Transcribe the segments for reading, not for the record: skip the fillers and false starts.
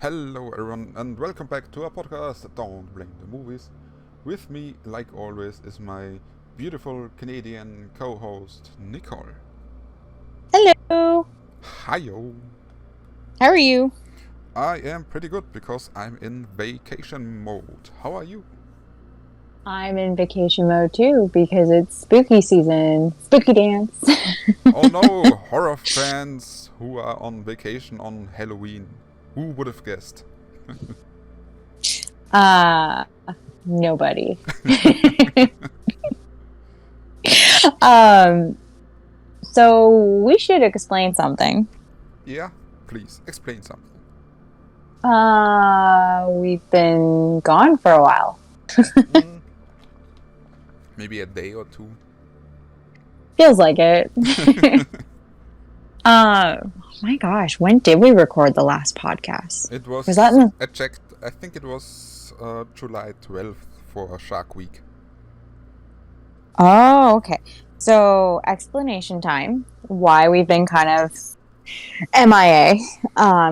Hello everyone and welcome back to our podcast Don't Blame the Movies. With me, like always, is my beautiful Canadian co-host Nicole. Hello. Hiyo! How are you? I am pretty good because I'm in vacation mode. How are you? I'm in vacation mode too because it's spooky season. Spooky dance. Oh no, horror fans who are on vacation on Halloween. Who would have guessed? uh Nobody. um so we should explain something. Yeah, please explain something. We've been gone for a while. Mm, maybe a day or two. Feels like it. Oh my gosh, when did we record the last podcast? It was that in I checked, I think it was July 12th for Shark Week. Oh, okay. So explanation time. Why we've been kind of MIA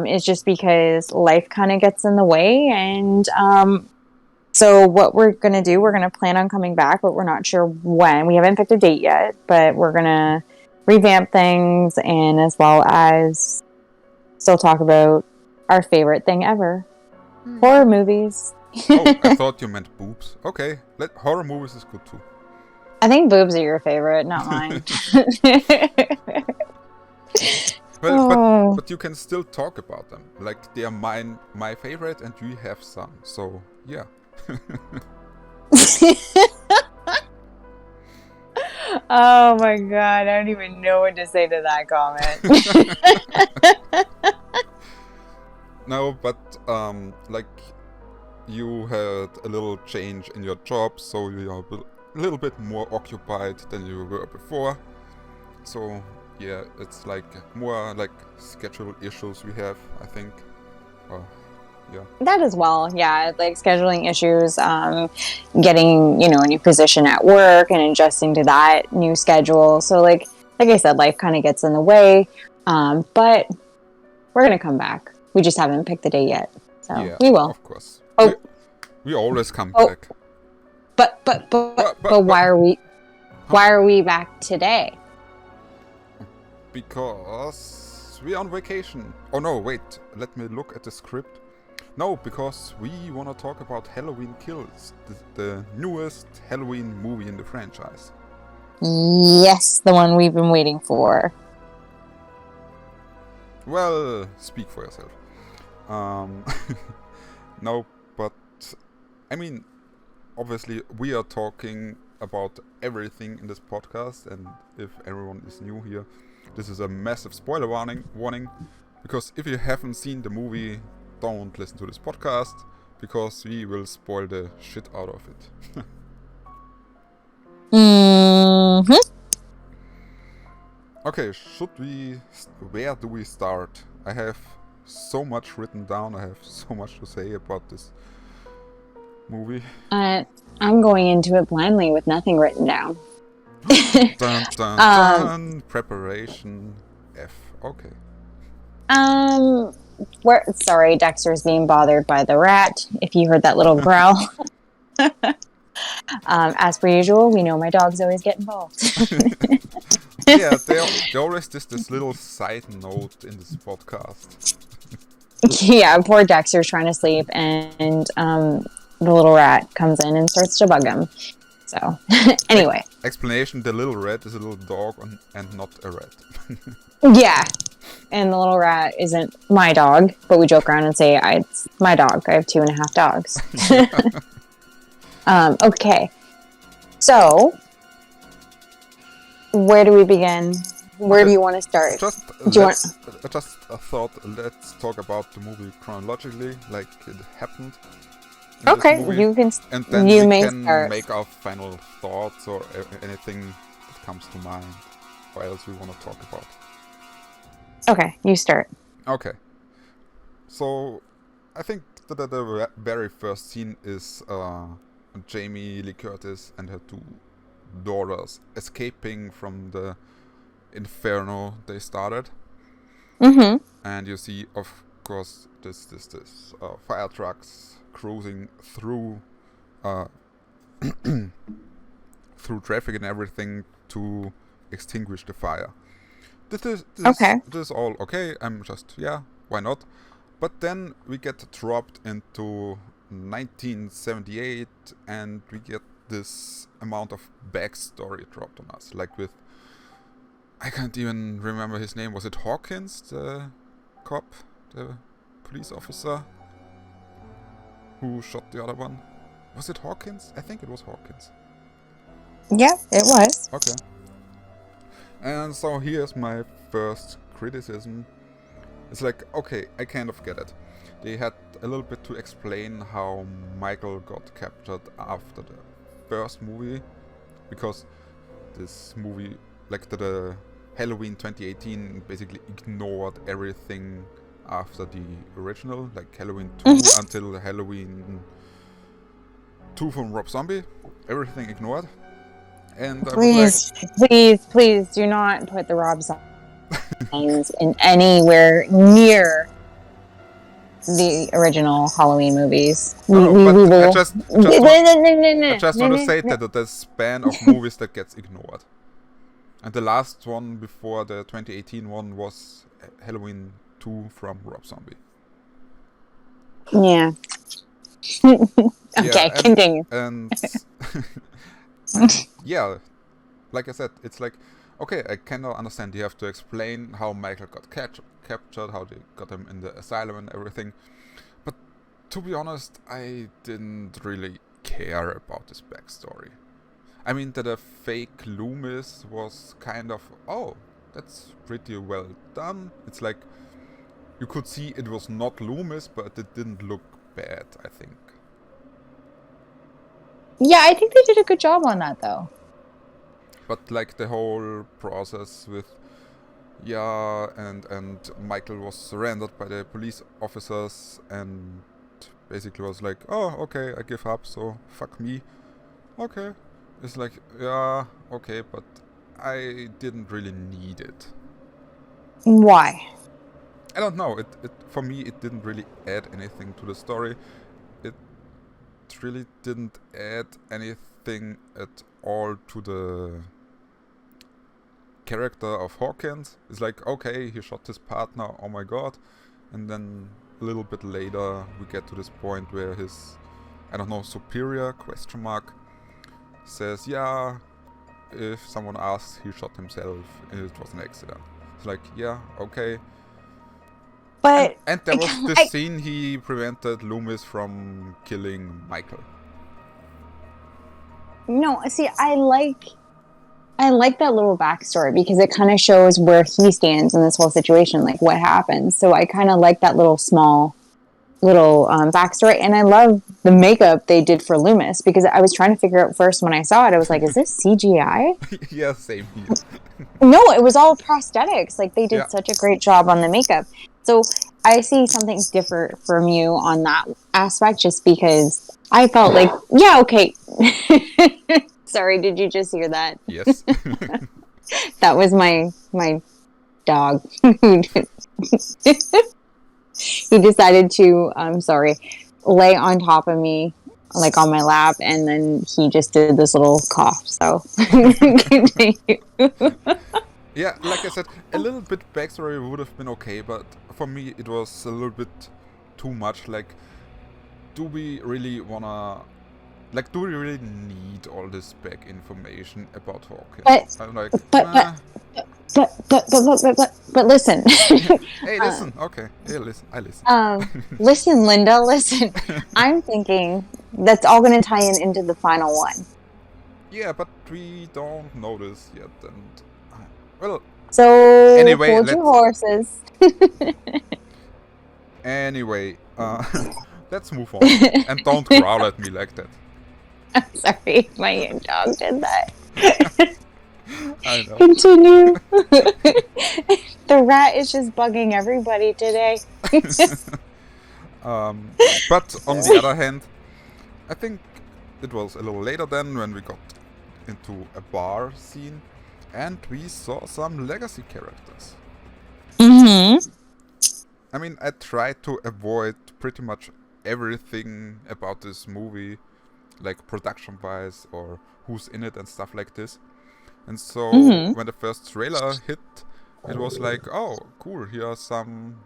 is just because life kind of gets in the way. And so what we're going to do, we're going to plan on coming back, but we're not sure when. We haven't picked a date yet, but we're going to revamp things and as well as still talk about our favorite thing ever, horror movies. Oh, I thought you meant boobs. Okay, horror movies is good too. I think boobs are your favorite, not mine. Well, but you can still talk about them. Like they are my favorite, and you have some. So yeah. Oh my god, I don't even know what to say to that comment. No, but like you had a little change in your job, so you are a little bit more occupied than you were before. So yeah, it's like more like schedule issues we have, I think. Yeah. That as well, yeah, like scheduling issues, getting a new position at work and adjusting to that new schedule. So like I said, life kind of gets in the way, but we're gonna come back. We just haven't picked the date yet, so Yeah, we will. Of course. Oh, we always come back. But why are we back today? Because we're on vacation. Oh no, wait. Let me look at the script. No, because we want to talk about Halloween Kills, the newest Halloween movie in the franchise. Yes, the one we've been waiting for. Well, speak for yourself. No, but I mean, obviously we are talking about everything in this podcast, and if everyone is new here, this is a massive spoiler warning, because if you haven't seen the movie, don't listen to this podcast, because we will spoil the shit out of it. Mm-hmm. Okay, where do we start? I have so much written down, I have so much to say about this movie. I'm going into it blindly with nothing written down. Dun, dun, dun. Preparation F. Okay. Sorry, Dexter's being bothered by the rat. If you heard that little growl. As per usual, we know my dogs always get involved. Yeah, they always this little side note in this podcast. Yeah, poor Dexter's trying to sleep, and the little rat comes in and starts to bug him. So, anyway. Explanation, the little rat is a little dog and not a rat. Yeah, and the little rat isn't my dog, but we joke around and say it's my dog. I have 2.5 dogs. Okay, so where do we begin? Where do you want to start? I just thought let's talk about the movie chronologically, like it happened. Okay, you can. And then we can start. make our final thoughts or anything that comes to mind, or else we want to talk about. Okay, you start. Okay. So, I think that the very first scene is Jamie Lee Curtis and her two daughters escaping from the inferno they started. Mm-hmm. And you see, of course, this fire trucks cruising through through traffic and everything to extinguish the fire. This is all okay. I'm just, yeah, why not? But then we get dropped into 1978 and we get this amount of backstory dropped on us. Like with, I can't even remember his name. Was it Hawkins, the cop, the police officer who shot the other one? Was it Hawkins? I think it was Hawkins. Yeah, it was. Okay. And so here's my first criticism. It's like, okay, I kind of get it. They had a little bit to explain how Michael got captured after the first movie, because this movie, like the Halloween 2018, basically ignored everything after the original, like Halloween 2 until Halloween 2 from Rob Zombie. Everything ignored. And please do not put the Rob Zombies in anywhere near the original Halloween movies. I just want to say that the span of movies that gets ignored. And the last one before the 2018 one was Halloween 2 from Rob Zombie. Yeah. Okay, continue. And yeah, like I said, it's like, okay, I kind of understand. You have to explain how Michael got captured, how they got him in the asylum and everything. But to be honest, I didn't really care about this backstory. I mean, that a fake Loomis was kind of, oh, that's pretty well done. It's like, you could see it was not Loomis, but it didn't look bad, I think. Yeah, I think they did a good job on that, though. But like the whole process with, and Michael was surrendered by the police officers and basically was like, oh, okay, I give up, so fuck me. Okay. It's like, yeah, okay, but I didn't really need it. Why? I don't know. It for me, it didn't really add anything to the story. It really didn't add anything at all to the character of Hawkins. It's like, okay, he shot his partner, oh my god. And then a little bit later, we get to this point where his, I don't know, superior, question mark, says, yeah, if someone asks, he shot himself and it was an accident. It's like, yeah, okay. But and there was this scene, he prevented Loomis from killing Michael. No, see, I like that little backstory because it kind of shows where he stands in this whole situation, like what happens. So I kind of like that little backstory, and I love the makeup they did for Loomis because I was trying to figure out first when I saw it, I was like, is this CGI? Yeah, same here. No, it was all prosthetics. Like they did such a great job on the makeup. So I see something different from you on that aspect just because I felt like, yeah, okay. Sorry, did you just hear that? Yes. That was my dog. He decided to, lay on top of me, like on my lap, and then he just did this little cough. So, continue. Yeah, like I said, a little bit backstory would have been okay, but for me it was a little bit too much. Like, do we really need all this back information about Hawkins? But listen. Hey, listen. Okay. Hey, listen. I listen. Listen, Linda. Listen. I'm thinking that's all going to tie into the final one. Yeah, but we don't know this yet, and well. So anyway, hold your horses. Anyway, let's move on, and don't growl at me like that. I'm sorry, my dog did that. I know. Continue. The rat is just bugging everybody today. But on the other hand, I think it was a little later then when we got into a bar scene and we saw some legacy characters. Mm-hmm. I mean, I try to avoid pretty much everything about this movie, like production-wise or who's in it and stuff like this. And so Mm-hmm. when the first trailer hit, it was like, oh, cool, here are some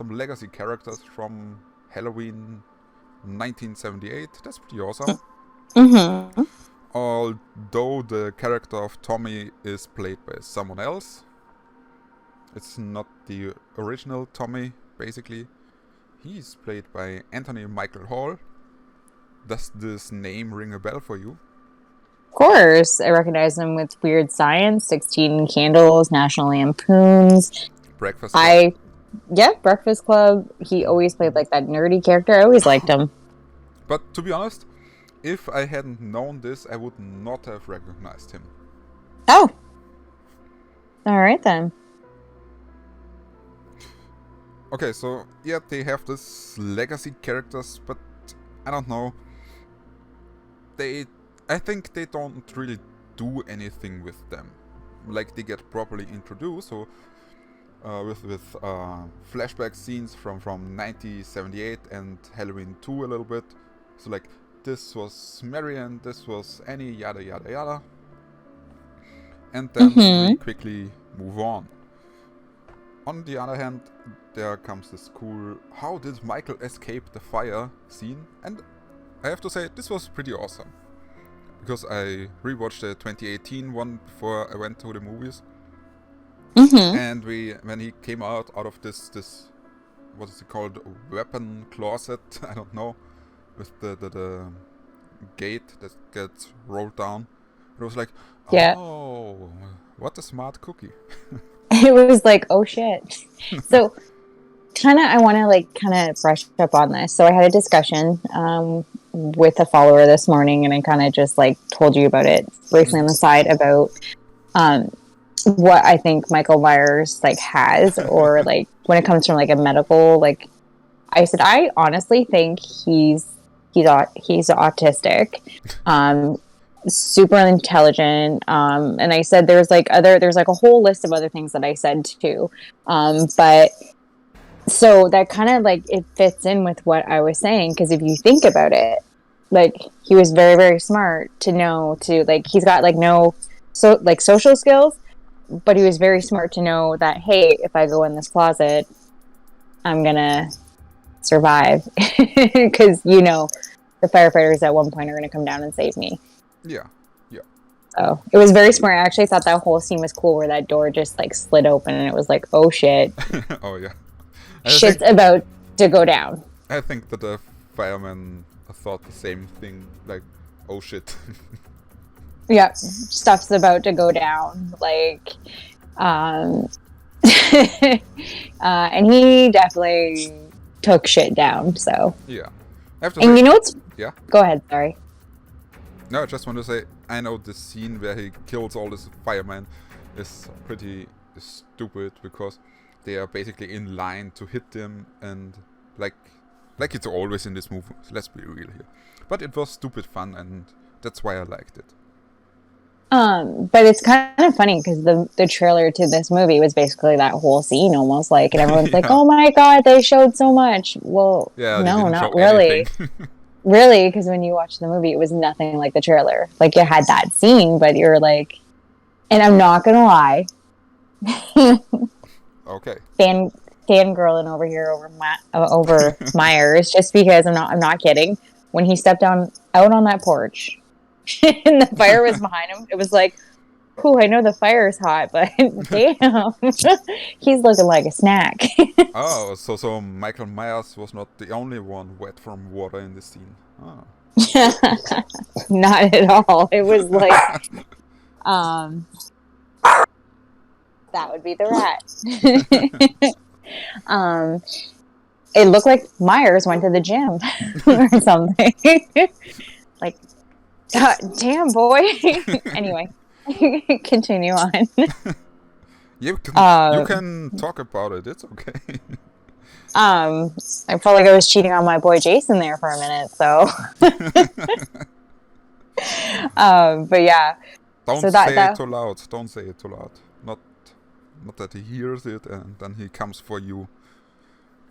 legacy characters from Halloween 1978. That's pretty awesome. Mm-hmm. Although the character of Tommy is played by someone else. It's not the original Tommy, basically. He's played by Anthony Michael Hall. Does this name ring a bell for you? Of course, I recognize him with Weird Science, 16 Candles, National Lampoons. Breakfast Club. Breakfast Club. He always played like that nerdy character. I always liked him. But to be honest, if I hadn't known this, I would not have recognized him. Oh. All right then. Okay, so yeah, they have this legacy characters, but I don't know. I think they don't really do anything with them. Like, they get properly introduced, so with flashback scenes from 1978 and Halloween 2 a little bit. So like, this was Marion, this was Annie, yada yada yada. And then we quickly move on. On the other hand, there comes this cool how did Michael escape the fire scene, and I have to say this was pretty awesome. Because I rewatched the 2018 one before I went to the movies. And when he came out of this what is it called, weapon closet, I don't know, with the gate that gets rolled down, it was like, oh, what a smart cookie. It was like, oh shit. So I want to brush up on this. So I had a discussion with a follower this morning, and I kind of just told you about it briefly on the side about what I think Michael Myers has, or when it comes from a medical, I said I honestly think he's autistic, super intelligent, and I said there's a whole list of other things that I said too, but so that kind of it fits in with what I was saying, because if you think about it, he was very, very smart to know to he's got no social skills, but he was very smart to know that, hey, if I go in this closet, I'm gonna survive, because the firefighters at one point are gonna come down and save me. Yeah. So it was very smart. I actually thought that whole scene was cool, where that door just slid open, and it was like, oh shit. Oh yeah. Shit's about to go down. I think that the firemen thought the same thing, like, oh shit. Yeah, stuff's about to go down. And he definitely took shit down, so. Yeah. And you know what's... Yeah? Go ahead, sorry. No, I just want to say, I know the scene where he kills all these firemen is pretty stupid, because they are basically in line to hit him, and like it's always in this movie, let's be real here. But it was stupid fun, and that's why I liked it. But it's kind of funny, because the trailer to this movie was basically that whole scene, almost and everyone's like, oh my god, they showed so much. Well, yeah, no, not really. Really, because when you watch the movie, it was nothing like the trailer. You had that scene, but you're like, and I'm not gonna lie. Okay. Fangirling over here over Myers, just because I'm not kidding. When he stepped out on that porch, and the fire was behind him, it was like, "Ooh, I know the fire's hot, but damn, he's looking like a snack." Oh, so Michael Myers was not the only one wet from water in the scene. Oh. Not at all. It was that would be the rat. It looked like Myers went to the gym or something. God damn, boy. Anyway, continue on. You can talk about it. It's okay. I felt like I was cheating on my boy Jason there for a minute, so. But yeah. Don't say it too loud. Don't say it too loud. Not that he hears it and then he comes for you.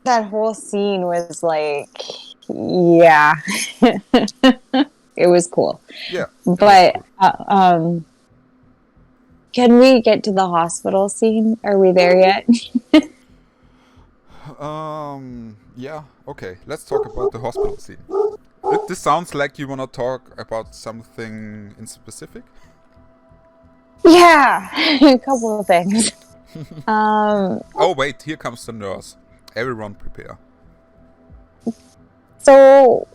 that whole scene was like, yeah, it was cool. Yeah, But can we get to the hospital scene? Are we there yet? Yeah, okay. Let's talk about the hospital scene. This sounds like you wanna talk about something in specific. Yeah, a couple of things. Oh wait, here comes the nurse. Everyone prepare. So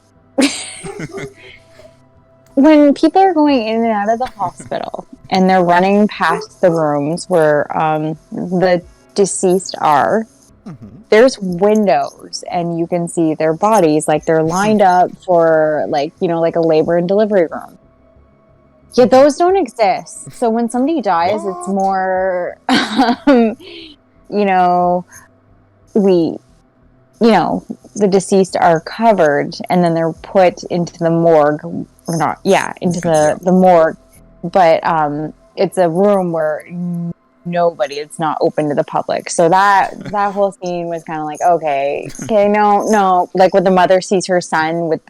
when people are going in and out of the hospital and they're running past the rooms where the deceased are, there's windows and you can see their bodies, like they're lined up for like, you know, like a labor and delivery room. Yeah, those don't exist. So when somebody dies, What? it's more, you know, the deceased are covered and then they're put into the morgue, or not, yeah, into the morgue. But it's a room where it's not open to the public. So that whole scene was kind of like, okay, no, like when the mother sees her son with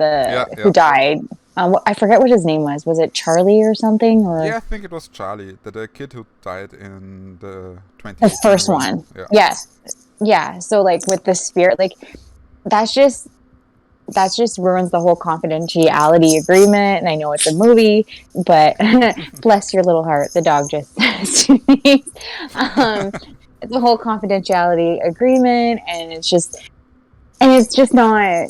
who died. I forget what his name was. Was it Charlie or something? Or Yeah, I think it was Charlie, the kid who died in the 20. The first one. Yeah. Yes. Yeah. So like with the spirit, like that just ruins the whole confidentiality agreement. And I know it's a movie, but bless your little heart, the dog just sneezed. The whole confidentiality agreement, and it's just not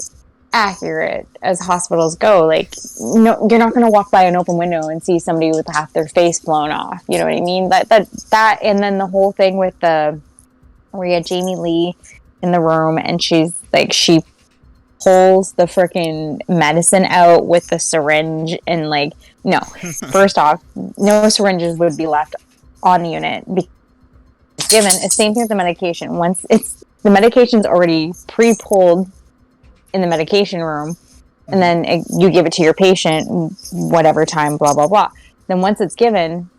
accurate as hospitals go. Like, no, you're not going to walk by an open window and see somebody with half their face blown off. You know what I mean? That, and then the whole thing with where you had Jamie Lee in the room, and she pulls the freaking medicine out with the syringe, and like, no, first off, no syringes would be left on the unit. Given it's same thing with the medication. Once the medication's already pre-pulled in the medication room, and then you give it to your patient whatever time, blah blah blah. Then once it's given,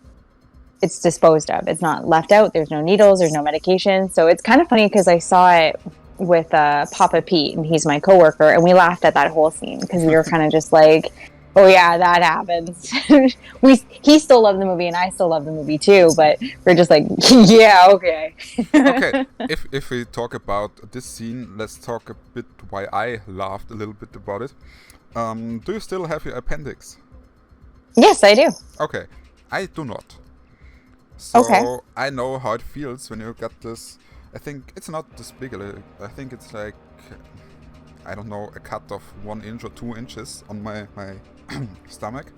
it's disposed of. It's not left out. There's no needles, there's no medication. So it's kind of funny because I saw it with Papa Pete, and he's my coworker, and we laughed at that whole scene because we were kind of just like, oh yeah, that happens. He still loved the movie and I still love the movie too, but we're just like, yeah, okay. Okay, if we talk about this scene, let's talk a bit why I laughed a little bit about it. Do you still have your appendix? Yes, I do. Okay, I do not. So Okay. I know how it feels when you get this. I think it's not this big. I think it's like, I don't know, a cut of 1 inch or 2 inches on my stomach.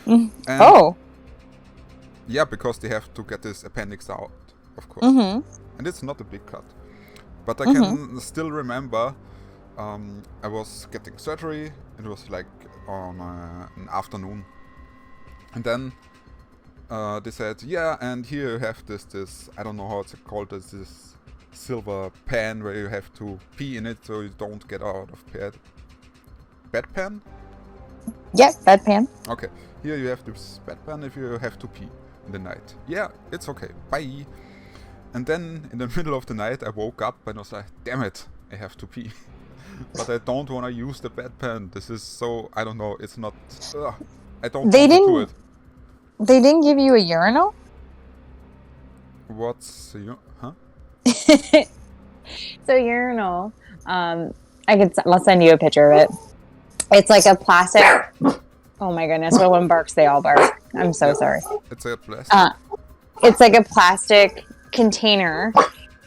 And Oh. yeah, because they have to get this appendix out, of course. And it's not a big cut. But I can still remember I was getting surgery. It was like on an afternoon. And then they said, yeah, and here you have this, I don't know how it's called, this silver pan where you have to pee in it so you don't get out of bed. Bedpan? Yes, bedpan. Okay, here you have this bedpan if you have to pee in the night. Yeah, it's okay, bye. And then in the middle of the night I woke up and I was like, damn it, I have to pee. But I don't want to use the bedpan. This is so, I don't know, it's not, I don't want to do it. They didn't give you a urinal? What's huh? So urinal, I'll send you a picture of it. It's like a plastic. Oh my goodness! When one barks, they all bark. I'm so sorry. It's a plastic. It's like a plastic container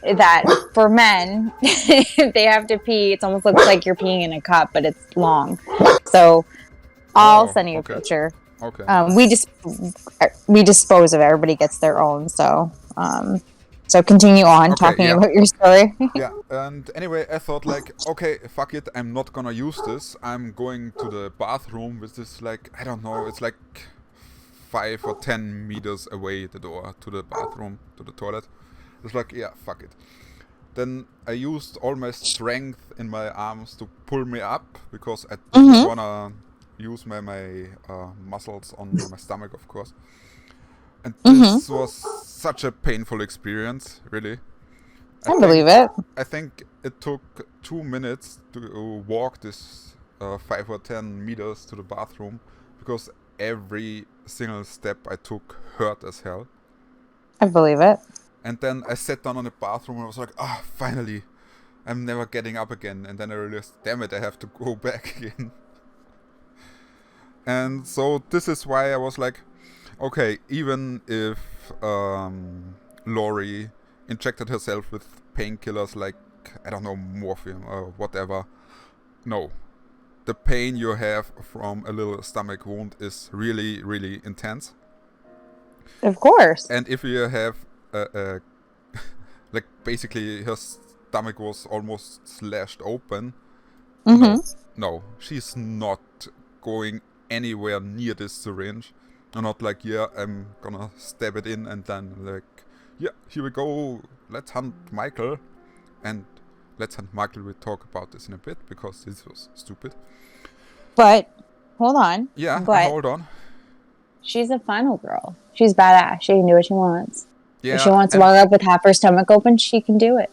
that for men, if they have to pee, it almost looks like you're peeing in a cup, but it's long. So I'll send you a picture. Okay. We dispose of it. Everybody gets their own. So continue on talking about your story. Yeah, and anyway, I thought like, okay, fuck it, I'm not gonna use this. I'm going to the bathroom, which is like, I don't know, it's like 5 or 10 meters away the door to the bathroom, to the toilet. It's like, yeah, fuck it. Then I used all my strength in my arms to pull me up because I didn't wanna use my muscles on my stomach, of course. And this was such a painful experience, really. I believe it. I think it took 2 minutes to walk this 5 or 10 meters to the bathroom because every single step I took hurt as hell. I believe it. And then I sat down on the bathroom and I was like, finally, I'm never getting up again. And then I realized, damn it, I have to go back again. And so this is why I was like, okay, even if Laurie injected herself with painkillers like, I don't know, morphine or whatever, no. The pain you have from a little stomach wound is really, really intense. Of course. And if you have like basically her stomach was almost slashed open. No, she's not going anywhere near this syringe. I'm not like, yeah, I'm gonna stab it in and then like, yeah, here we go, let's hunt Michael. And let's hunt Michael, we'll talk about this in a bit because this was stupid. But, hold on. Yeah, hold on. She's a final girl. She's badass. She can do what she wants. Yeah, if she wants to walk up with half her stomach open, she can do it.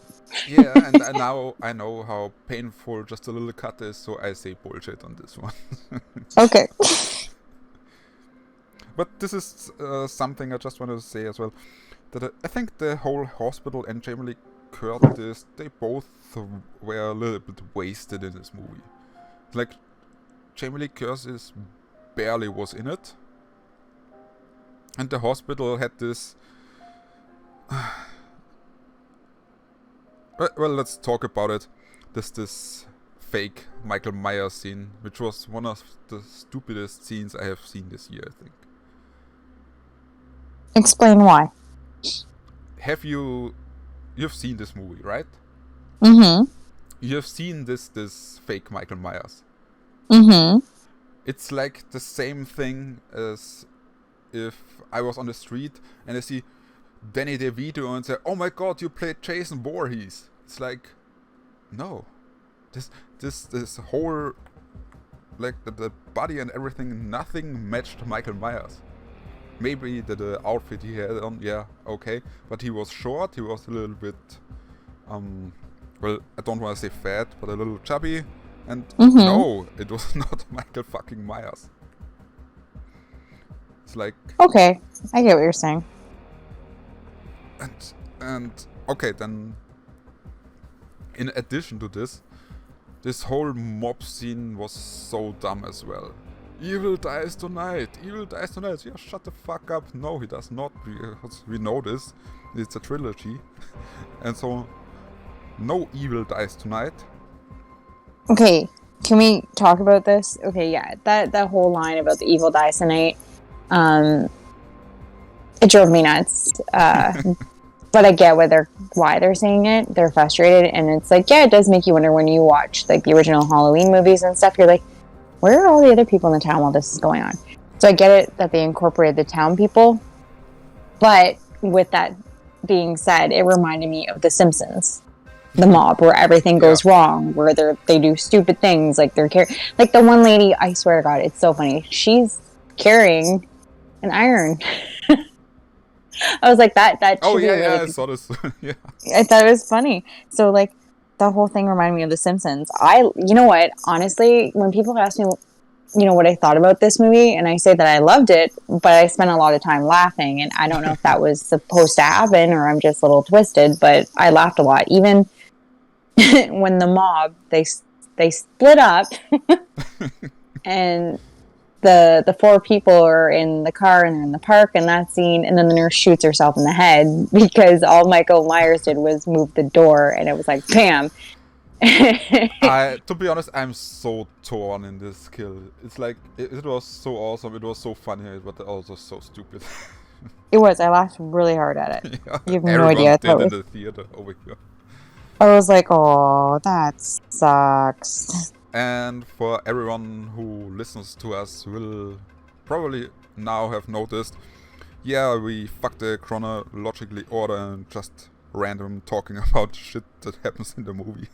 Yeah, and now I know how painful just a little cut is, so I say bullshit on this one. Okay. But this is something I just wanted to say as well. That I think the whole hospital and Jamie Lee Curtis, they both were a little bit wasted in this movie. Like, Jamie Lee Curtis barely was in it. And the hospital had this... well, let's talk about it. This fake Michael Myers scene, which was one of the stupidest scenes I have seen this year, I think. Explain why. You've seen this movie, right? Mm-hmm. You've seen this fake Michael Myers. Mm-hmm. It's like the same thing as if I was on the street and I see Danny DeVito and say, "Oh my God, you played Jason Voorhees." It's like, no, this whole, like the body and everything, nothing matched Michael Myers. Maybe the outfit he had on, yeah, okay, but he was short. He was a little bit, well, I don't want to say fat, but a little chubby, and no, it was not Michael fucking Myers. It's like, okay, I get what you're saying. And okay, then in addition to this whole mob scene was so dumb as well. Evil dies tonight. Evil dies tonight. Yeah, shut the fuck up. No, he does not, because we know this. It's a trilogy. And so, no evil dies tonight. Okay, can we talk about this? Okay, yeah, that whole line about the evil dies tonight, it drove me nuts. But I get why they're saying it. They're frustrated, and it's like, yeah, it does make you wonder when you watch like the original Halloween movies and stuff. You're like, where are all the other people in the town while this is going on? So I get it that they incorporated the town people, but with that being said, it reminded me of The Simpsons, the mob, where everything goes wrong, where they do stupid things, like they're like the one lady. I swear to God, it's so funny. She's carrying an iron. I was like, that oh yeah, really I saw this. Yeah, I thought it was funny. So like, the whole thing reminded me of The Simpsons. You know what? Honestly, when people ask me, what I thought about this movie, and I say that I loved it, but I spent a lot of time laughing, and I don't know if that was supposed to happen or I'm just a little twisted, but I laughed a lot. Even when the mob they split up, and the four people are in the car and they're in the park, and that scene, and then the nurse shoots herself in the head because all Michael Myers did was move the door, and it was like, bam. To be honest, I'm so torn in this kill. It's like, it was so awesome, it was so funny, but also so stupid. It was. I laughed really hard at it. Yeah, you have no idea. Did in the theater over here. I was like, oh, that sucks. And for everyone who listens to us will probably now have noticed, yeah, we fucked the chronologically order and just random talking about shit that happens in the movie.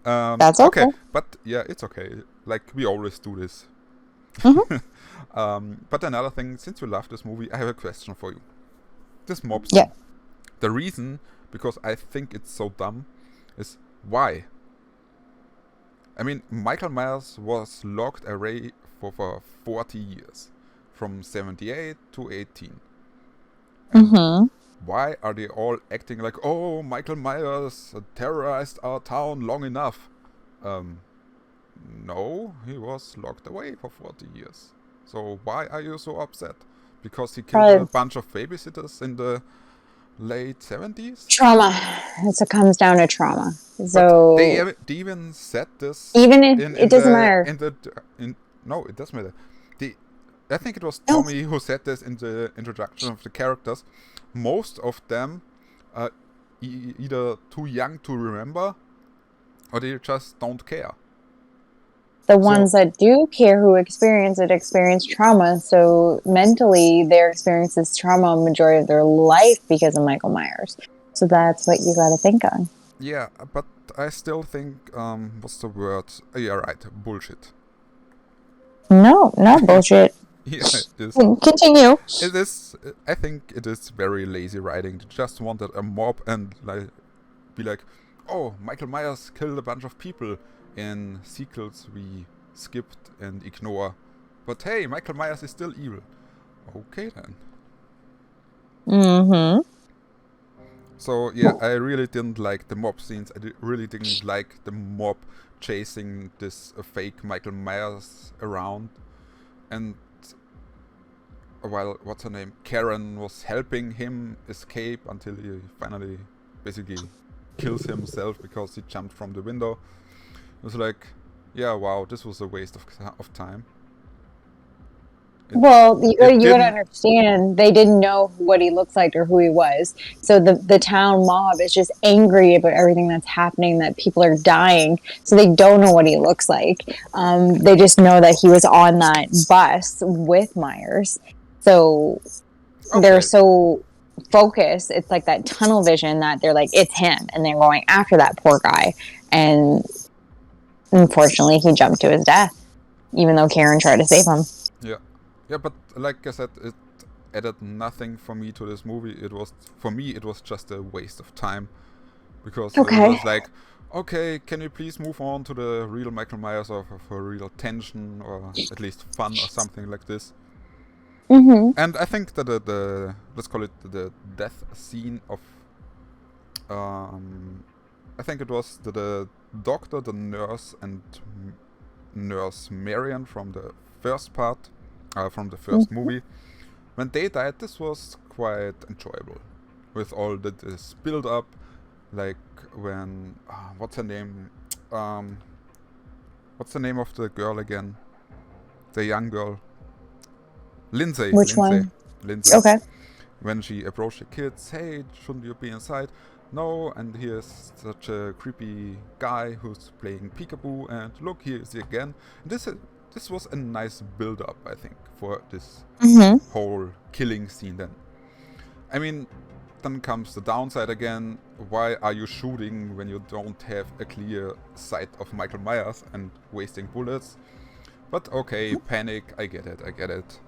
That's okay. But yeah, it's okay. Like, we always do this. But another thing, since you love this movie, I have a question for you. This mob scene. Yeah. The reason because I think it's so dumb, is why? I mean, Michael Myers was locked away for 40 years, from 78 to 18. And why are they all acting like, oh, Michael Myers terrorized our town long enough? No, he was locked away for 40 years. So why are you so upset? Because he killed a bunch of babysitters in the late 70s? Trauma. It comes down to trauma. So but they even said this. Even if it doesn't matter. No, it does matter. I think it was Tommy who said this in the introduction of the characters. Most of them are either too young to remember, or they just don't care. The ones that do care, who experience trauma. So mentally, their experience is trauma majority of their life because of Michael Myers. So that's what you got to think on. Yeah, but I still think, what's the word? Yeah, right, bullshit. No, not bullshit. Yeah, it is. Continue. It is. I think it is very lazy writing. They just wanted a mob and be like, oh, Michael Myers killed a bunch of people. In sequels we skipped and ignore. But hey, Michael Myers is still evil. Okay then. So yeah, I really didn't like the mob scenes. I really didn't like the mob chasing this fake Michael Myers around. And while, what's her name? Karen was helping him escape until he finally basically kills himself because he jumped from the window. It was like, yeah, wow, this was a waste of time. You gotta understand, they didn't know what he looks like or who he was. So the town mob is just angry about everything that's happening, that people are dying. So they don't know what he looks like. They just know that he was on that bus with Myers. So they're so focused. It's like that tunnel vision that they're like, it's him. And they're going after that poor guy. And unfortunately, he jumped to his death, even though Karen tried to save him. Yeah, but like I said, it added nothing for me to this movie. It was just a waste of time, because it was like, okay, can you please move on to the real Michael Myers, or for real tension, or at least fun, or something like this. And I think that the let's call it the death scene of I think it was the doctor, the nurse, and Nurse Marion from the first part, from the first movie. When they died, this was quite enjoyable, with all this build up, like when what's her name? What's the name of the girl again? The young girl. Lindsay. Which one? Lindsay. Okay. When she approached the kids, hey, shouldn't you be inside? No, and here's such a creepy guy who's playing peekaboo, and look, here is he again. This was a nice build-up, I think, for this whole killing scene then. I mean, then comes the downside again. Why are you shooting when you don't have a clear sight of Michael Myers and wasting bullets? But okay, panic, I get it.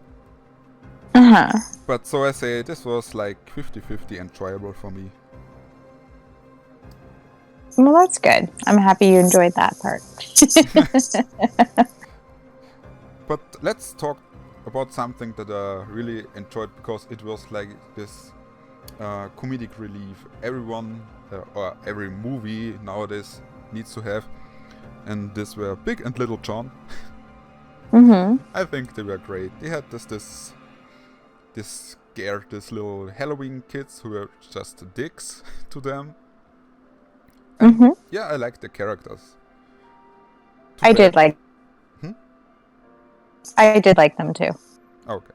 But so I say, this was like 50-50 enjoyable for me. Well, that's good. I'm happy you enjoyed that part. But let's talk about something that I really enjoyed, because it was like this comedic relief everyone or every movie nowadays needs to have, and this were Big and Little John. I think they were great. They had this scared this little Halloween kids who were just dicks to them. Yeah, I like the characters. I did like them too. Okay.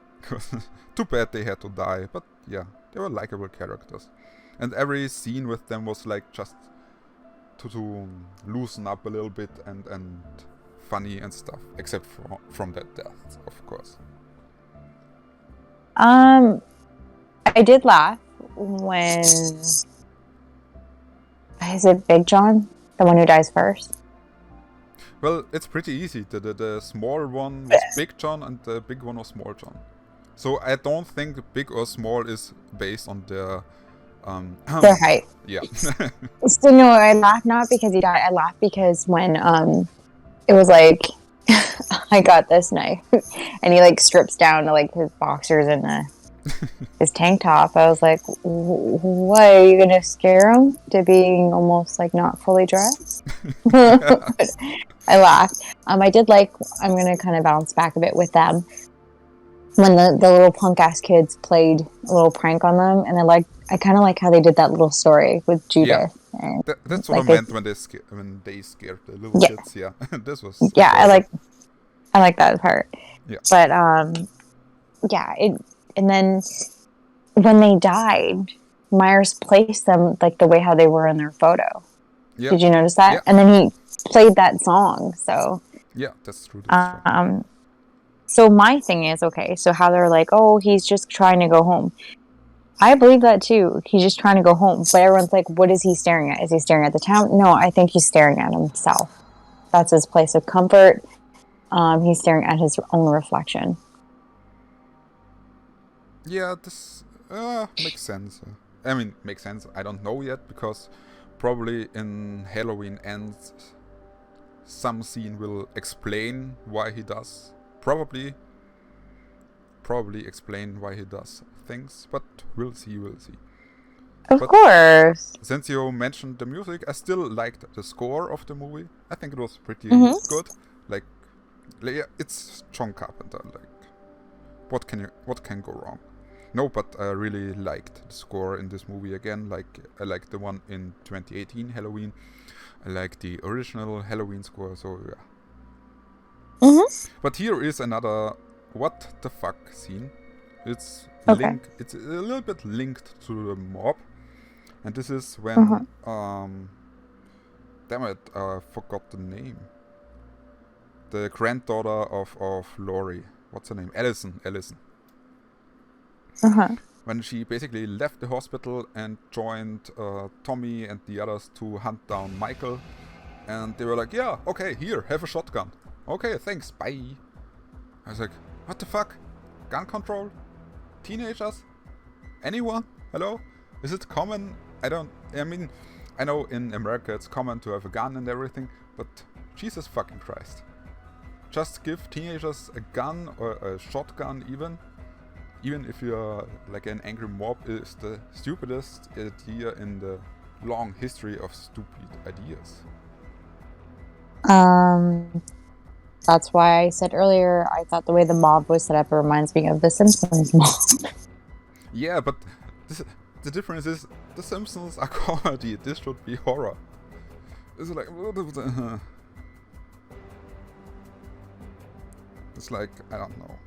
Too bad they had to die, but yeah, they were likable characters. And every scene with them was like just to loosen up a little bit and funny and stuff, except from that death, of course. I did laugh when... Is it Big John? The one who dies first? Well, it's pretty easy. The small one was Big John and the big one was Small John. So I don't think big or small is based on their Their height. Yeah. So no, I laughed not because he died. I laughed because when it was like I got this knife, and he like strips down to like his boxers and his tank top. I was like, what, are you gonna scare him to being almost like not fully dressed? I laughed. I did like, I'm gonna kind of bounce back a bit with them when the little punk ass kids played a little prank on them, and I kind of like how they did that little story with Judith. Yeah. And That's what like I meant when they scared the little kids. Yeah, this was. Yeah, I like that part. Yeah. But yeah, and then when they died, Myers placed them like the way how they were in their photo. Yeah. Did you notice that? Yeah. And then he played that song. So yeah, that's true. That's true. So my thing is, okay, so how they're like, oh, he's just trying to go home. I believe that too. He's just trying to go home. But everyone's like, what is he staring at? Is he staring at the town? No, I think he's staring at himself. That's his place of comfort. He's staring at his own reflection. Yeah, this makes sense. I mean, makes sense. I don't know yet because probably in Halloween Ends, some scene will explain why he does. Probably explain why he does things, but we'll see. Of course. Since you mentioned the music, I still liked the score of the movie. I think it was pretty good. Like, yeah, it's John Carpenter. Like, what can go wrong? No, but I really liked the score in this movie again. Like, I liked the one in 2018 Halloween. I like the original Halloween score. So yeah. But here is another what the fuck scene. It's it's a little bit linked to the mob, and this is when damn it, I forgot the name. The granddaughter of Laurie. What's her name? Allison. When she basically left the hospital and joined Tommy and the others to hunt down Michael, and they were like, yeah, okay, here, have a shotgun. Okay, thanks, bye. I was like, what the fuck? Gun control? Teenagers? Anyone? Hello? Is it common? I mean, I know in America it's common to have a gun and everything, but Jesus fucking Christ. Just give teenagers a gun or a shotgun even if you're like an angry mob, is the stupidest idea in the long history of stupid ideas. That's why I said earlier, I thought the way the mob was set up reminds me of the Simpsons mob. Yeah, but the difference is the Simpsons are comedy. This should be horror. It's like it's like, I don't know.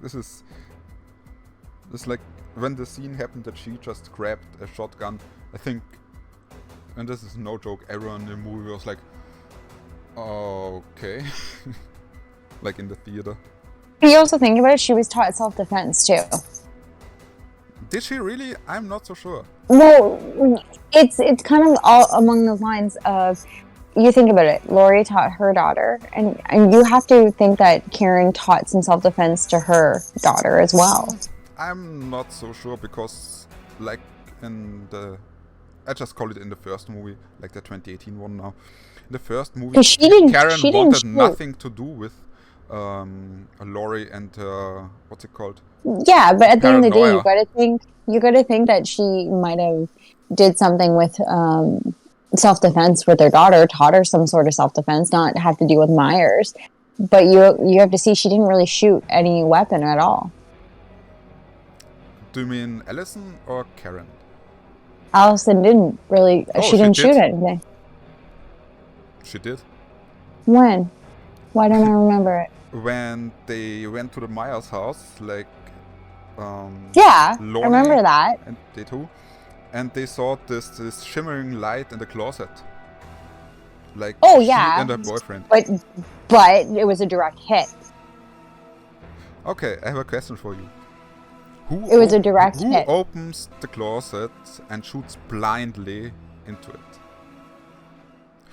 This is like when the scene happened that she just grabbed a shotgun. I think, and this is no joke, everyone in the movie was like, okay. Like in the theater. You also think about it, she was taught self-defense too. Did she really? I'm not so sure. Well, it's kind of all among those lines of, you think about it, Laurie taught her daughter, and you have to think that Karen taught some self-defense to her daughter as well. I'm not so sure because, like I just call it in the first movie, like the 2018 one now. In the first movie, Karen wanted nothing to do with Laurie and what's it called? Yeah, but at the end of the day, you gotta think that she might have did something with self-defense with her daughter, taught her some sort of self-defense, not have to do with Myers. But you have to see she didn't really shoot any weapon at all. Do you mean Allison or Karen? Allison didn't really. She didn't shoot anything. She did. When? Why don't I remember it? When they went to the Myers house, like yeah, Lonnie I remember that. And they too, and they saw this shimmering light in the closet. Like she and her boyfriend. But it was a direct hit. Okay, I have a question for you. It was a direct hit. Who opens the closet and shoots blindly into it?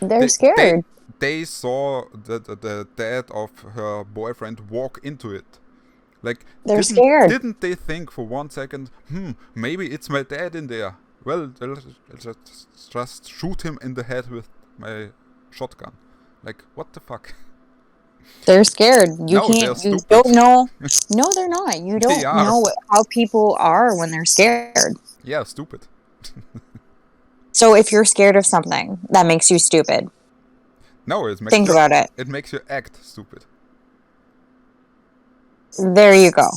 They're scared. They saw the dad of her boyfriend walk into it. Like, they're scared. Didn't they think for 1 second, maybe it's my dad in there? well, I'll just shoot him in the head with my shotgun. Like, what the fuck? They're scared. You No, they're can't. You stupid. don't know. No, they're not. You They don't are. know how people are when they're scared. Yeah, stupid. So if you're scared of something, that makes you stupid. No, it makes Think about it. It makes you act stupid. There you go.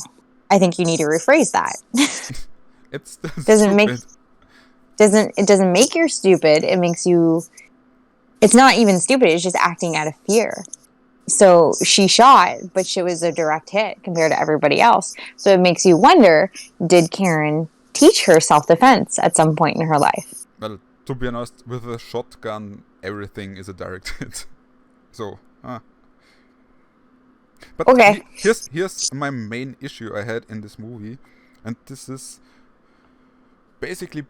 I think you need to rephrase that. It's doesn't stupid. It doesn't make you stupid. It makes you. It's not even stupid. It's just acting out of fear. So she shot, but she was a direct hit compared to everybody else. So it makes you wonder, did Karen teach her self-defense at some point in her life? Well, to be honest, with a shotgun, everything is a direct hit. So, But okay. Here's my main issue I had in this movie, and this is basically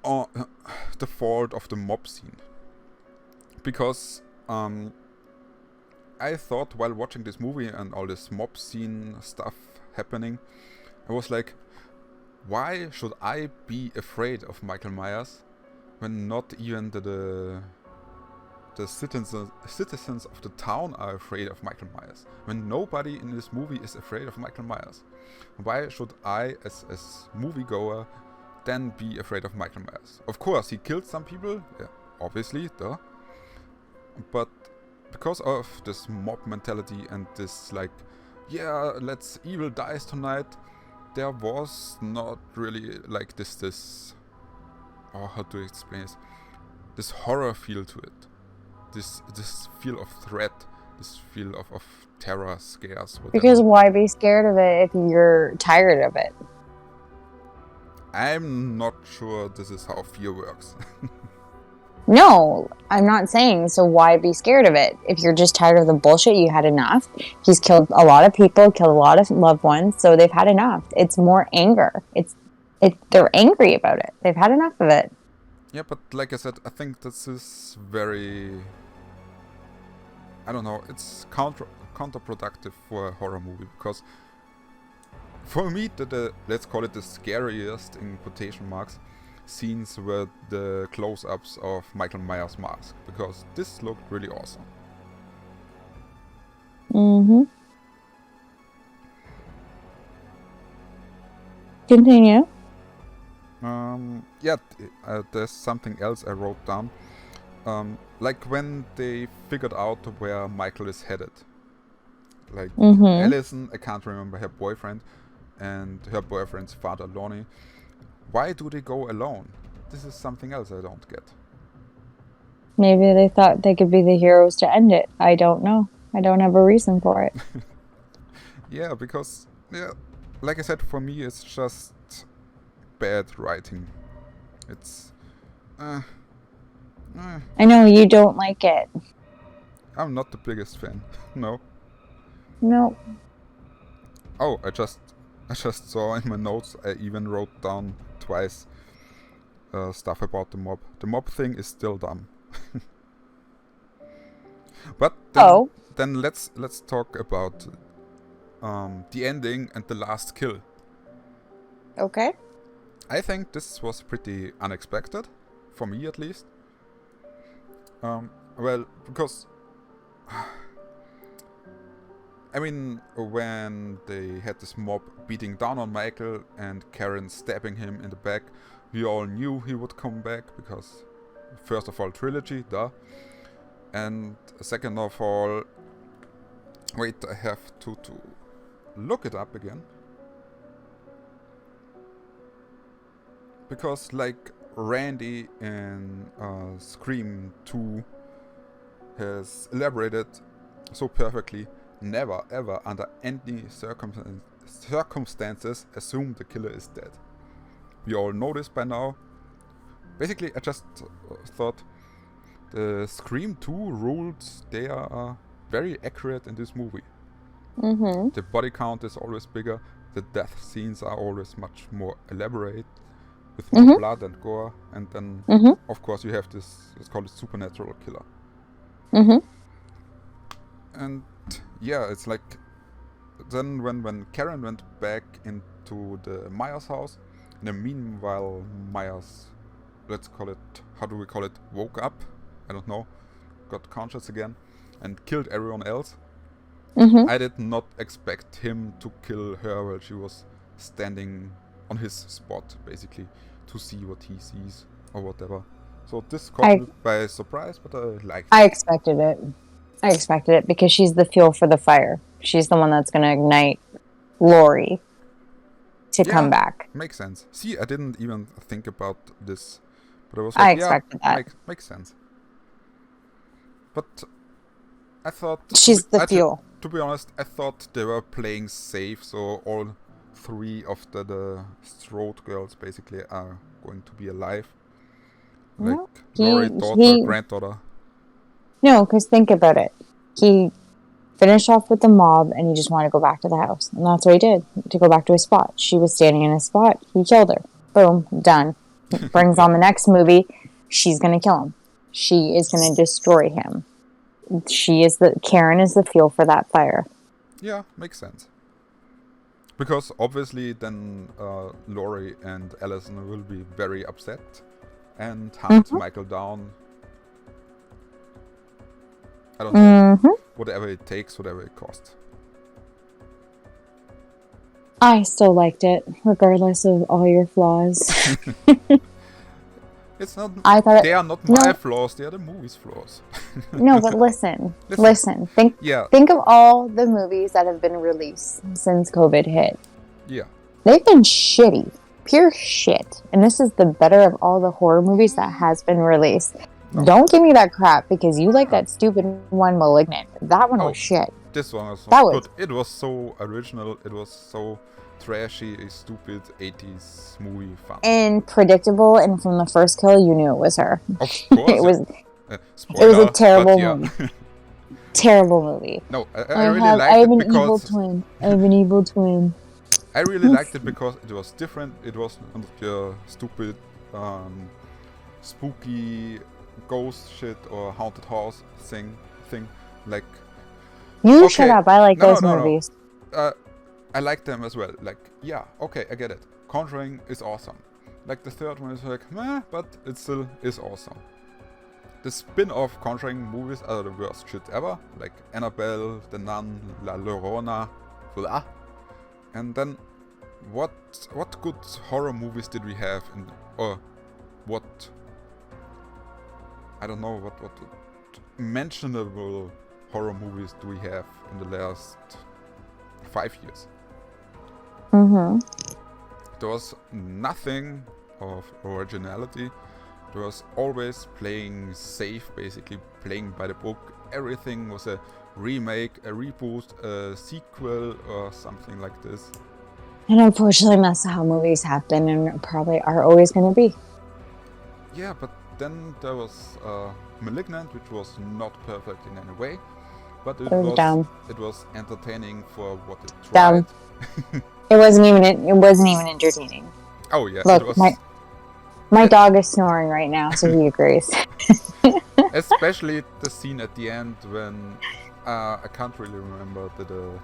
the fault of the mob scene. Because I thought while watching this movie and all this mob scene stuff happening, I was like, why should I be afraid of Michael Myers when not even the citizens of the town are afraid of Michael Myers? When nobody in this movie is afraid of Michael Myers, why should I, as moviegoer, then be afraid of Michael Myers? Of course, he killed some people, yeah, obviously, duh. But because of this mob mentality and this like, yeah, let's evil dies tonight, there was not really like this how to explain this? This horror feel to it. This feel of threat, this feel of terror, scares, whatever. Because why be scared of it if you're tired of it? I'm not sure this is how fear works. No, I'm not saying, so why be scared of it? If you're just tired of the bullshit, you had enough. He's killed a lot of people, killed a lot of loved ones, so they've had enough. It's more anger. They're angry about it. They've had enough of it. Yeah, but like I said, I think this is very... I don't know, it's counterproductive for a horror movie, because for me, let's call it the scariest, in quotation marks, scenes were the close-ups of Michael Myers' mask, because this looked really awesome. Mm-hmm. Continue. Yeah, there's something else I wrote down. Like when they figured out where Michael is headed. Like Allison, I can't remember her boyfriend, and her boyfriend's father, Lonnie. Why do they go alone? This is something else I don't get. Maybe they thought they could be the heroes to end it. I don't know. I don't have a reason for it. Yeah, because, yeah, like I said, for me it's just bad writing. It's... I know you don't like it. I'm not the biggest fan. No. No. Oh, I just saw in my notes, I even wrote down twice stuff about the mob. The mob thing is still dumb. But then let's talk about the ending and the last kill. Okay. I think this was pretty unexpected, for me at least. Well, because I mean, when they had this mob beating down on Michael and Karen stabbing him in the back, we all knew he would come back, because first of all, trilogy, duh. And second of all, wait, I have to look it up again. Because like Randy in Scream 2 has elaborated so perfectly, never ever under any circumstances assume the killer is dead. We all know this by now. Basically, I just thought the Scream 2 rules, they are very accurate in this movie. Mm-hmm. The body count is always bigger, the death scenes are always much more elaborate, with more blood and gore, and then of course you have this, let's call it supernatural killer. And yeah, it's like, then when Karen went back into the Myers house, in the meanwhile Myers let's call it, how do we call it, woke up, I don't know, got conscious again, and killed everyone else. Mm-hmm. I did not expect him to kill her while she was standing on his spot, basically, to see what he sees or whatever. So this caught me by surprise, but I liked it. I expected it. I expected it because she's the fuel for the fire. She's the one that's going to ignite Lori to come back. Makes sense. See, I didn't even think about this, but I was I like, expected that. Makes sense. But I thought she's the fuel. To be honest, I thought they were playing safe, so all three of the Strode girls basically are going to be alive. Like Lori, daughter, granddaughter. No, because think about it. He finished off with the mob and he just wanted to go back to the house. And that's what he did, to go back to his spot. She was standing in his spot. He killed her. Boom, done. Brings on the next movie. She's going to kill him. She is going to destroy him. Karen is the fuel for that fire. Yeah, makes sense. Because obviously then Lori and Allison will be very upset and hunt Michael down. I don't know. Whatever it takes, whatever it costs. I still liked it, regardless of all your flaws. It's not. They are not my flaws. They are the movie's flaws. No, but listen. Think of all the movies that have been released since COVID hit. Yeah. They've been shitty, pure shit. And this is the better of all the horror movies that has been released. No. Don't give me that crap because you like that stupid one, Malignant. That one was shit. This one was good. It was so original. It was so trashy, a stupid 80s movie fun. And predictable, and from the first kill, you knew it was her. Of course. It was. Spoiler, it was a terrible movie. Terrible movie. No, I really liked it because... I have an evil twin. I really liked it because it was different. It wasn't your stupid, spooky ghost shit or haunted house thing. Like... You shut up. I like those movies. No. I like them as well. Like, yeah, okay, I get it. Conjuring is awesome. Like, the third one is like, meh, but it still is awesome. The spin-off Conjuring movies are the worst shit ever. Like, Annabelle, The Nun, La Llorona, blah. And then, what good horror movies did we have? I don't know, what mentionable horror movies do we have in the last 5 years? There was nothing of originality. There was always playing safe, basically playing by the book. Everything was a remake, a reboot, a sequel, or something like this. And unfortunately, that's how movies have been and probably are always going to be. Yeah, but then there was Malignant, which was not perfect in any way. But it was entertaining for what it tried. It wasn't even entertaining. Oh yeah. Look, my dog is snoring right now, so he agrees. Especially the scene at the end when I can't really remember the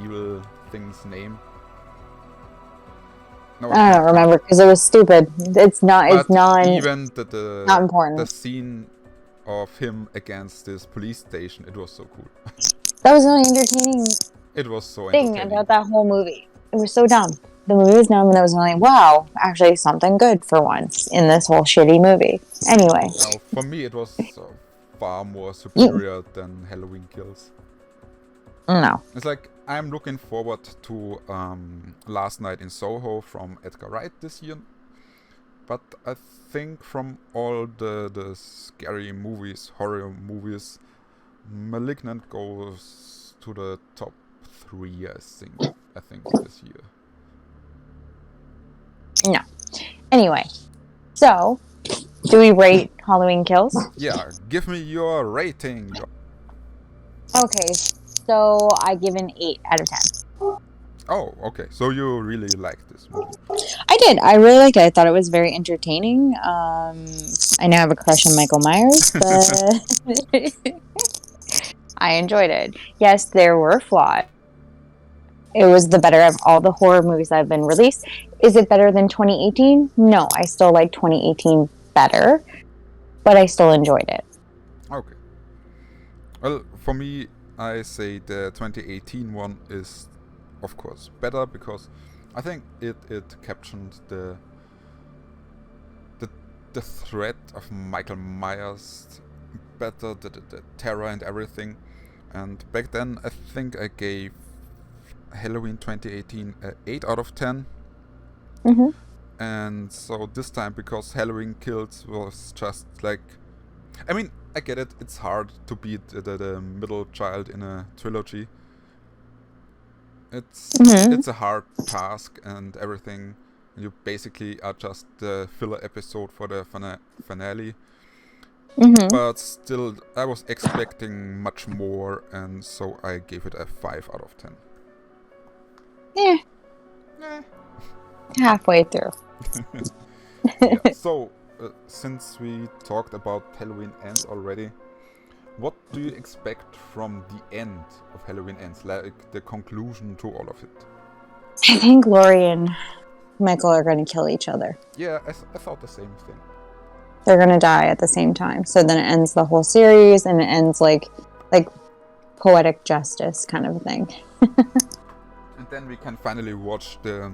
evil thing's name. No, I don't remember because it was stupid. It's not even not important. The scene of him against this police station, it was so cool. That was the only entertaining it was so thing about that whole movie. It was so dumb. The movie was dumb and it was only, wow, actually something good for once in this whole shitty movie. Anyway. No, for me it was far more superior than Halloween Kills. No. It's like, I'm looking forward to Last Night in Soho from Edgar Wright this year. But I think from all the scary movies, horror movies, Malignant goes to the top 3, I think this year. No. Anyway, so, do we rate Halloween Kills? Yeah, give me your rating. Okay, so I give an 8 out of 10. Oh, okay. So you really liked this movie? I did. I really liked it. I thought it was very entertaining. I now have a crush on Michael Myers, but I enjoyed it. Yes, there were flaws. It was the better of all the horror movies that have been released. Is it better than 2018? No, I still like 2018 better, but I still enjoyed it. Okay. Well, for me, I say the 2018 one is, of course, better because I think it captured the threat of Michael Myers better, the terror and everything. And back then, I think I gave Halloween 2018 a 8 out of 10. Mm-hmm. And so this time, because Halloween Kills was just like, I mean, I get it, it's hard to beat the middle child in a trilogy. It's a hard task and everything. You basically are just the filler episode for the finale. Mm-hmm. But still, I was expecting much more, and so I gave it a 5 out of 10. Yeah. Halfway through. Yeah. So, since we talked about Halloween Ends already, what do you expect from the end of Halloween Ends, like the conclusion to all of it? I think Laurie and Michael are going to kill each other. Yeah, I thought the same thing. They're going to die at the same time. So then it ends the whole series, and it ends like poetic justice kind of a thing. And then we can finally watch the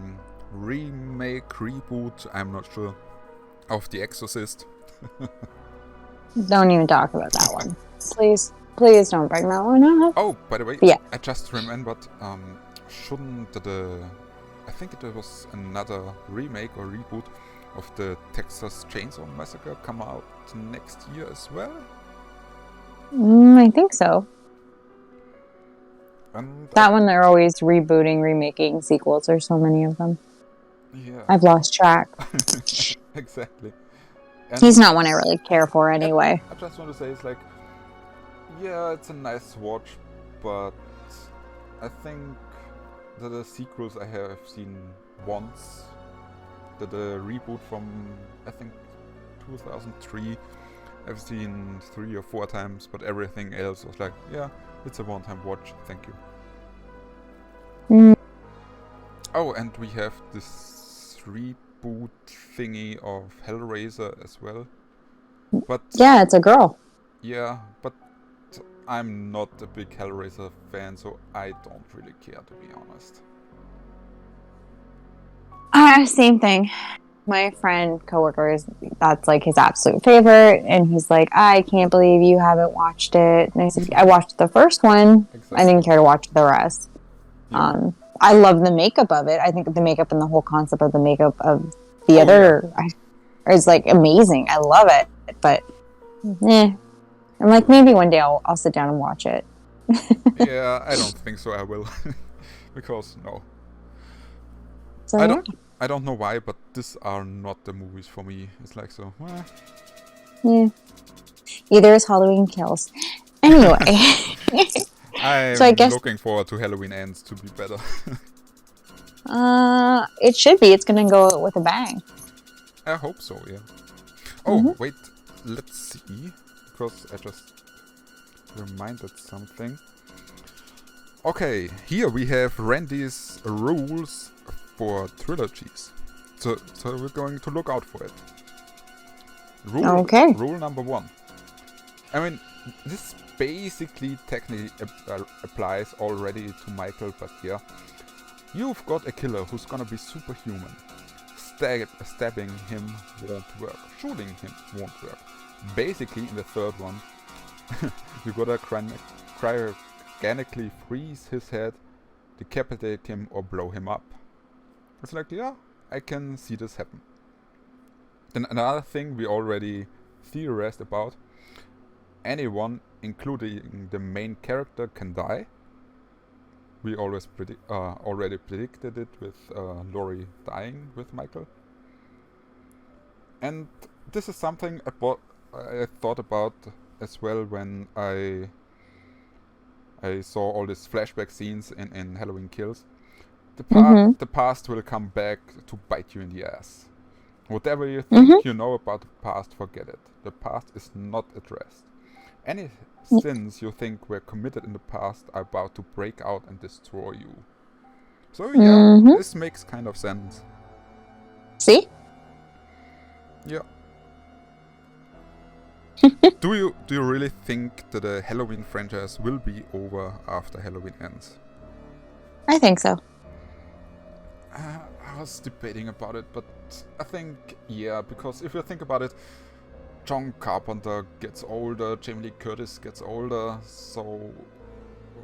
remake, reboot, I'm not sure, of The Exorcist. Don't even talk about that one. Please don't bring that one up. Oh, by the way, yeah. I just remembered, shouldn't I think it was another remake or reboot of the Texas Chainsaw Massacre come out next year as well? I think so. And that one, they're always rebooting, remaking sequels. There's so many of them. Yeah. I've lost track. Exactly. And he's not one I really care for anyway. I just want to say, it's like, yeah, it's a nice watch, but I think that the sequels I have seen once, the reboot from, I think, 2003, I've seen 3 or 4 times, but everything else was like, yeah, it's a one-time watch, thank you. Oh, and we have this reboot thingy of Hellraiser as well. But yeah, it's a girl. Yeah, but I'm not a big Hellraiser fan, so I don't really care, to be honest. Same thing. My friend, coworker, that's like his absolute favorite, and he's like, I can't believe you haven't watched it. And I said, I watched the first one. Exactly. I didn't care to watch the rest. Yeah. I love the makeup of it. I think the makeup and the whole concept of the makeup of the other is like amazing. I love it, but I'm like, maybe one day I'll sit down and watch it. Yeah, I don't think so. I will, because no. So, I don't know why, but these are not the movies for me. It's like so. Yeah. Either is Halloween Kills. Anyway. I'm looking forward to Halloween Ends to be better. It should be. It's gonna go with a bang. I hope so, yeah. Oh, wait. Let's see. Because I just reminded something. Okay, here we have Randy's rules for trilogies. So we're going to look out for it. Rule number 1. I mean, this basically technically applies already to Michael, but yeah. You've got a killer who's gonna be superhuman. Stabbing him won't work. Shooting him won't work. Basically, in the third one, you gotta cryogenically freeze his head, decapitate him, or blow him up. It's like, yeah, I can see this happen. Then another thing we already theorized about, anyone, including the main character, can die. We always already predicted it with Laurie dying with Michael. And this is something I thought about as well when I saw all these flashback scenes in Halloween Kills. The past will come back to bite you in the ass. Whatever you think you know about the past, forget it. The past is not addressed. Any sins you think were committed in the past are about to break out and destroy you. So yeah, this makes kind of sense. See? Yeah. Do you really think that the Halloween franchise will be over after Halloween ends? I think so. I was debating about it, but I think, yeah, because if you think about it, John Carpenter gets older, Jamie Lee Curtis gets older, so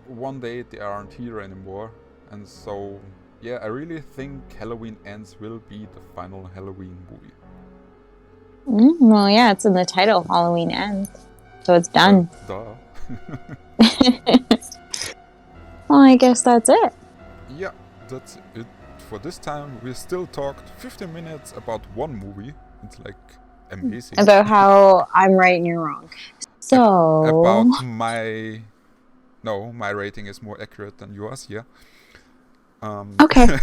one day they aren't here anymore, and so, yeah, I really think Halloween Ends will be the final Halloween movie. Well, yeah, it's in the title, Halloween Ends, so it's done. Duh. Well, I guess that's it. Yeah, that's it for this time. We still talked 15 minutes about one movie. It's like amazing. About how I'm right and you're wrong. So about my rating is more accurate than yours. Yeah. Okay.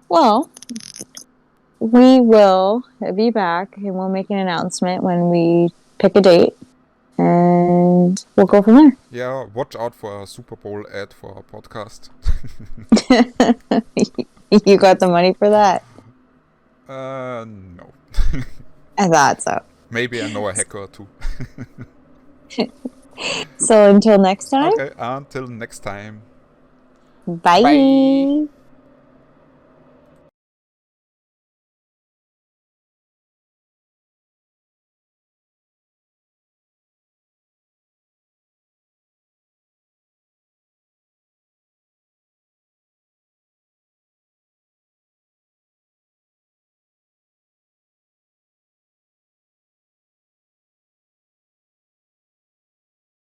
Well, we will be back and we'll make an announcement when we pick a date and we'll go from there. Yeah, watch out for a Super Bowl ad for our podcast. You got the money for that? No. I thought so. Maybe I know a hacker or two. So until next time. Okay, until next time. Bye.